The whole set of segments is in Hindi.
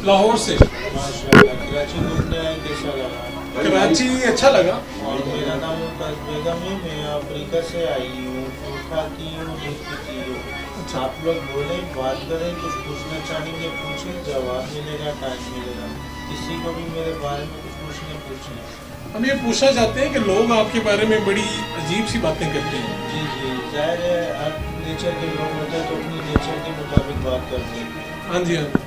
लाहौर से। माशाल्लाह। कराची घूमने आए, कैसा लगा? कराची अच्छा लगा। और मेरा नाम मुमताज़ बेगम है, मैं अफ्रीका से आई हूँ, फूड खाती हूँ, दूध पीती हूँ। अच्छा। आप लोग बोले, बात करें, कुछ पूछना चाहेंगे पूछें, जवाब मिलेगा, टाइम मिलेगा। किसी को भी मेरे बारे में कुछ पूछने पूछें। हम ये पूछना चाहते हैं कि लोग आपके बारे में बड़ी अजीब सी बातें करते हैं। जी जी, जाहिर है, हर नेचर के लोग होते हैं तो अपनी नेचर के मुताबिक बात करते हैं। हाँ जी, हाँ जी।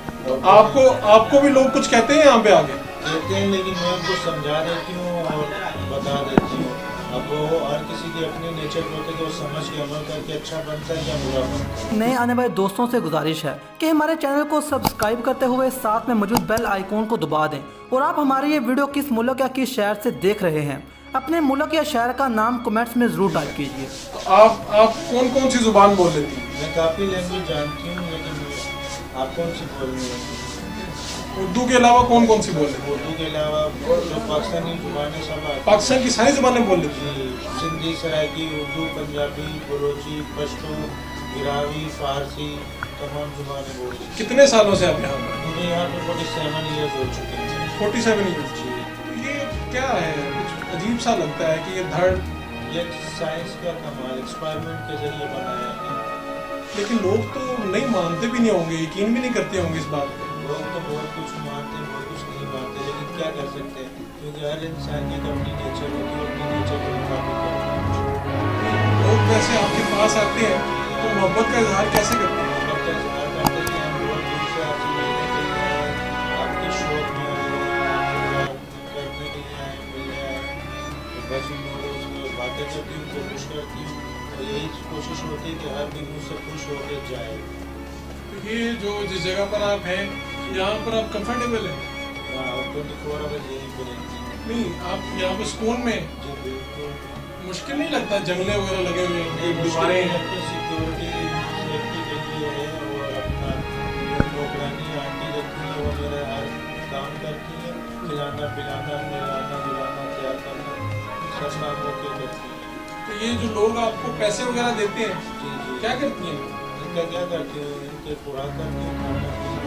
आपको भी लोग कुछ कहते हैं यहाँ पे आके? कहते हैं, लेकिन मैं उनको समझा देती हूँ और बता देती हूँ। अब वो हर किसी की अपनी नेचर होती है कि वो समझ के अमल करके अच्छा बनता है या बुरा बनता है। नए आने वाले दोस्तों से गुजारिश है कि हमारे चैनल को सब्सक्राइब करते हुए साथ में मौजूद बेल आइकॉन को दबा दें। और आप हमारी ये वीडियो किस मुल्क या किस शहर से देख रहे हैं, अपने मुल्क या शहर का नाम कमेंट्स में ज़रूर टाइप कीजिए। आप कौन कौन सी जुबान बोल लेती हैं? मैं काफ़ी लैंग्वेज जानती हूँ, लेकिन आप कौन सी बोल रही हैं? उर्दू के अलावा कौन कौन सी बोल लेती हैं? उर्दू के अलावा जो पाकिस्तानी जुबानें सब आती हैं। पाकिस्तान की सारी जुबानें बोल लेती हैं? जी, सिंधी, सराइकी, उर्दू, पंजाबी, बलोची, पश्तो, इरावी, फारसी, तमाम जुबानें बोली। कितने सालों से आप यहाँ पर? मुझे यहाँ पे 47 ईयर्स हो चुके हैं। 47 ईयर्स। तो ये क्या है, कुछ अजीब सा लगता है कि ये धड़, ये साइंस का कमाल एक्सपेरिमेंट के जरिए बनाया है। लेकिन लोग तो नहीं मानते भी नहीं होंगे, यकीन भी नहीं करते होंगे इस बात पे। लोग तो बहुत कुछ मानते हैं, बहुत कुछ नहीं मानते, लेकिन क्या कर सकते हैं, क्योंकि हर इंसान की अपनी नेचर होती है, अपनी नेचर के मुताबिक करता है। लोग वैसे आपके पास आते हैं तो मोहब्बत का इजहार कैसे करते हैं? मोहब्बत का इज़हार करते हैं कि हम बहुत दूर से आपसे मिलने के लिए आए, आपके शौक में आए, करने के लिए आए, मिलने आए। तो बस उन लोगों से बातें करती हूँ, उनको खुश करती हूँ, और यही कोशिश होती है कि हर दिन मुझसे खुश होकर जाए। तो ये जो जिस जगह पर आप हैं, यहाँ पर आप कंफर्टेबल हैं? 24 आवर्स यहीं पर रहती हैं। नहीं, आप यहाँ पर सुकून में? जी बिल्कुल। मुश्किल नहीं लगता, जंगले वगैरह लगे हुए हैं, दीवारें दीवारें? अपनी सिक्योरिटी सेफ्टी के लिए है, और अपना नौकरानी आंटी रखी है, वो मेरा हर काम करती है, खिलाना पिलाना, नहलाना धुलाना, तैयार करना, सब काम वो के करती है। तो ये जो लोग आपको पैसे वगैरह देते हैं, जी जी। क्या करती हैं? इनका क्या करती हूँ, इनके खुराक करती हूँ, खाना पीना,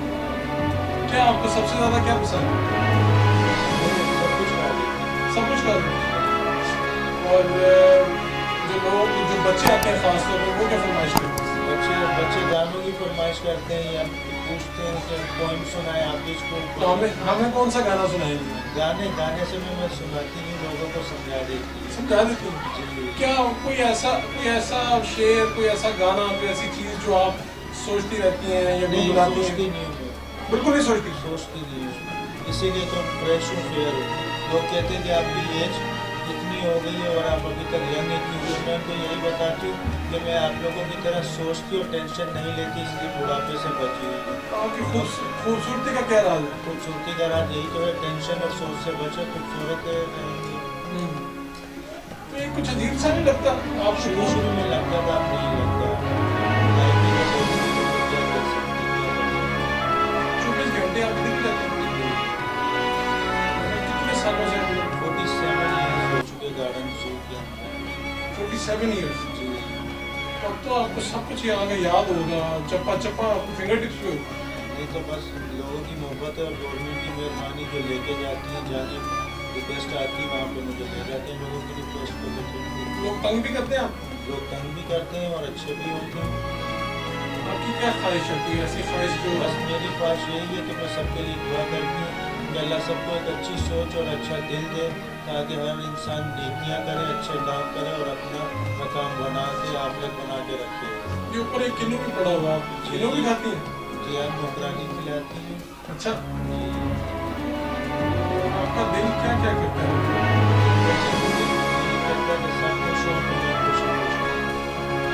क्या आपको सबसे ज़्यादा क्या पसंद है? सब कुछ खा लेती हूँ। सब कुछ कर देती हैं। और जो बच्चे आते हैं खास तौर पर, वो क्या फरमाइश करते हैं? बच्चे गानों की फरमाइश करते हैं या पूछते हैं कि पोइम सुनाए आपके स्कूल तो हमें कौन सा गाना सुनाएंगे? गाने से मैं सुनाती हूँ, लोगों को समझा देती हूँ। समझा देती हैं? जी। क्या कोई ऐसा शेर, कोई ऐसा गाना, कोई ऐसी चीज़ जो आप सोचती रहती हैं या नहीं, गुनगुनाती सोचती हैं? नहीं हूँ मैं। बिल्कुल नहीं सोचती? सोचती नहीं हूँ, इसीलिए तो फ्रेश हूँ, फेयर हूँ। लोग कहते हैं कि आपकी एज इतनी हो गई है और आप अभी तक यंग नहीं हुए। मैं उनको यही बताती हूँ कि मैं आप लोगों की तरह सोचती और टेंशन नहीं लेती, इसलिए बुढ़ापे से बची हुई हूँ। तो आपकी खूबसूरती का क्या राज है? खूबसूरती का राज यही तो है, टेंशन और सोच से बचे, खूबसूरत रहेंगे। तो ये कुछ अजीब सा नहीं लगता आप शुरू शुरू में लगता था, अब नहीं लगता। लाइफ में तो क्या कर सकते हैं। 24 घंटे आप दिन रहते हैं? कितने सालों से? 47 ईयर्स हो चुके गार्डन जू के अंदर। 47 ईयर्स। जी। अब तो आपको सब कुछ यहाँ का याद होगा, चप्पा चप्पा आपको फिंगर टिप्स पे होगा। ये तो बस लोगों की मोहब्बत और गवर्नमेंट की मेहरबानी जो लेके जाती है, जहाँ रिक्वेस्ट आती है वहाँ पे मुझे ले जाते हैं। लोगों की रिक्वेस्ट को तो लोग तंग भी करते हैं आप? लोग तंग भी करते हैं और अच्छे भी होते हैं। आपकी क्या ख्वाहिश होती है, ऐसी ख्वाहिश जो बस मेरी ख्वाहिश यही है कि मैं सबके लिए दुआ करती हूँ कि अल्लाह सबको एक अच्छी सोच और अच्छा दिल दे, ताकि हर इंसान नेकियाँ करे, अच्छे काम करे और अपना मकाम बना के आखिरत बना के रखे। ये ऊपर एक किलो भी पड़ा हुआ, आप किलो भी खाती हैं? जी हाँ, नौकरानी खिलाती है। अच्छा। आपका दिल क्या क्या करता है?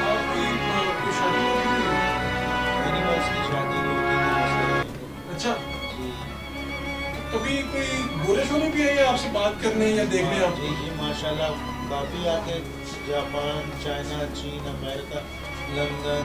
आपकी कोई शादी होती है? अच्छा। कभी कोई गोरे शोरे भी है आपसे बात करने या देखने आप? जी जी, माशाल्लाह काफ़ी आते, जापान, चाइना, चीन, अमेरिका, लंदन,